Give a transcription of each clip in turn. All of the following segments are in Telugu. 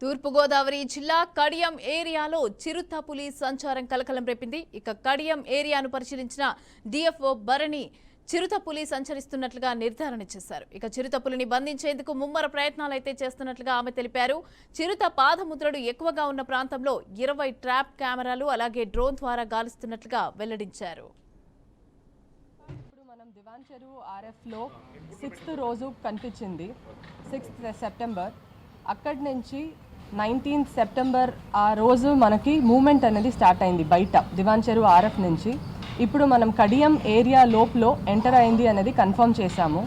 తూర్పుగోదావరి జిల్లా కడియం ఏరియాలో చిరుత పులి సంచారం కలకలం రేపింది. ఇక కడియం ఏరియాను పరిశీలించిన డిఎఫ్ఓ భరణి చిరుత పులి సంచరిస్తున్నట్లుగా నిర్ధారణ చేశారు. ఇక చిరుత పులిని బంధించేందుకు ముమ్మర ప్రయత్నాలైతే చేస్తున్నట్లుగా ఆమె తెలిపారు. చిరుత పాదముద్రలు ఎక్కువగా ఉన్న ప్రాంతంలో 20 ట్రాప్ కెమెరాలు అలాగే డ్రోన్ ద్వారా గాలిస్తున్నట్లుగా వెల్లడించారు. మనం దివాన్ చెరువు ఆర్ఎఫ్లో 6th రోజు కనిపించింది, 6th సెప్టెంబర్. అక్కడి నుంచి 19th సెప్టెంబర్ ఆ రోజు మనకి మూమెంట్ అనేది స్టార్ట్ అయింది బయట దివాన్ చెరువు ఆర్ఎఫ్ నుంచి. ఇప్పుడు మనం కడియం ఏరియా లోపలో ఎంటర్ అయింది అనేది కన్ఫర్మ్ చేశాము.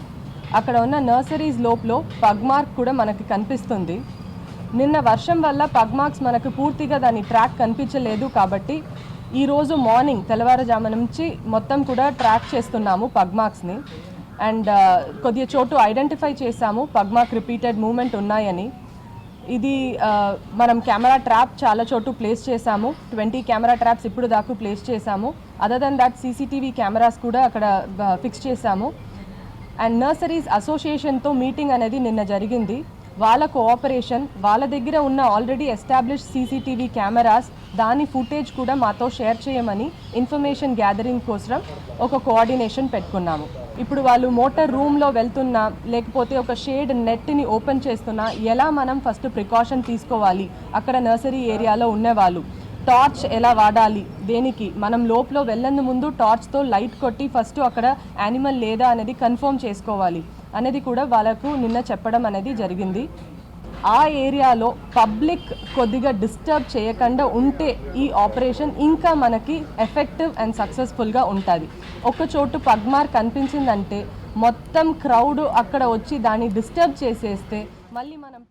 అక్కడ ఉన్న నర్సరీస్ లోపలో పగ్ మార్క్ కూడా మనకి కనిపిస్తుంది. నిన్న వర్షం వల్ల పగ్ మార్క్స్ మనకు పూర్తిగా దాని ట్రాక్ కనిపించలేదు కాబట్టి ఈరోజు మార్నింగ్ తెల్లవారుజాము నుంచి మొత్తం కూడా ట్రాక్ చేస్తున్నాము పగ్ మార్క్స్ని. అండ్ కొద్దిగా చోటు ఐడెంటిఫై చేశాము పగ్ మార్క్ రిపీటెడ్ మూమెంట్ ఉన్నాయని. ఇది మనం కెమెరా ట్రాప్ చాలా చోటు ప్లేస్ చేశాము, 20 కెమెరా ట్రాప్స్ ఇప్పుడు దాకా ప్లేస్ చేశాము. Other than that CCTV cameras కూడా అక్కడ ఫిక్స్ చేశాము. అండ్ నర్సరీస్ అసోసియేషన్తో మీటింగ్ అనేది నిన్న జరిగింది. వాళ్ళ కోఆపరేషన్, వాళ్ళ దగ్గర ఉన్న ఆల్రెడీ ఎస్టాబ్లిష్డ్ సీసీటీవీ కెమెరాస్ దాని ఫుటేజ్ కూడా మాతో షేర్ చేయమని ఇన్ఫర్మేషన్ గ్యాదరింగ్ కోసం ఒక కోఆర్డినేషన్ పెట్టుకున్నాము. ఇప్పుడు వాళ్ళు మోటార్ రూమ్లో వెళ్తున్నా లేకపోతే ఒక షేడ్ నెట్ని ఓపెన్ చేస్తున్నా ఎలా మనం ఫస్ట్ ప్రికాషన్ తీసుకోవాలి, అక్కడ నర్సరీ ఏరియాలో ఉన్నవాళ్ళు టార్చ్ ఎలా వాడాలి, దేనికి మనం లోపల వెళ్ళని ముందు టార్చ్తో లైట్ కొట్టి ఫస్ట్ అక్కడ యానిమల్ లేదా అనేది కన్ఫర్మ్ చేసుకోవాలి అనేది కూడా వాళ్ళకు నిన్న చెప్పడం అనేది జరిగింది. ఆ ఏరియాలో పబ్లిక్ కొద్దిగా డిస్టర్బ్ చేయకుండా ఉంటే ఈ ఆపరేషన్ ఇంకా మనకి ఎఫెక్టివ్ అండ్ సక్సెస్ఫుల్గా ఉంటుంది. ఒక చోటు పగ్ మార్క్ కనిపించిందంటే మొత్తం క్రౌడ్ అక్కడ వచ్చి దాన్ని డిస్టర్బ్ చేసేస్తే మళ్ళీ మనం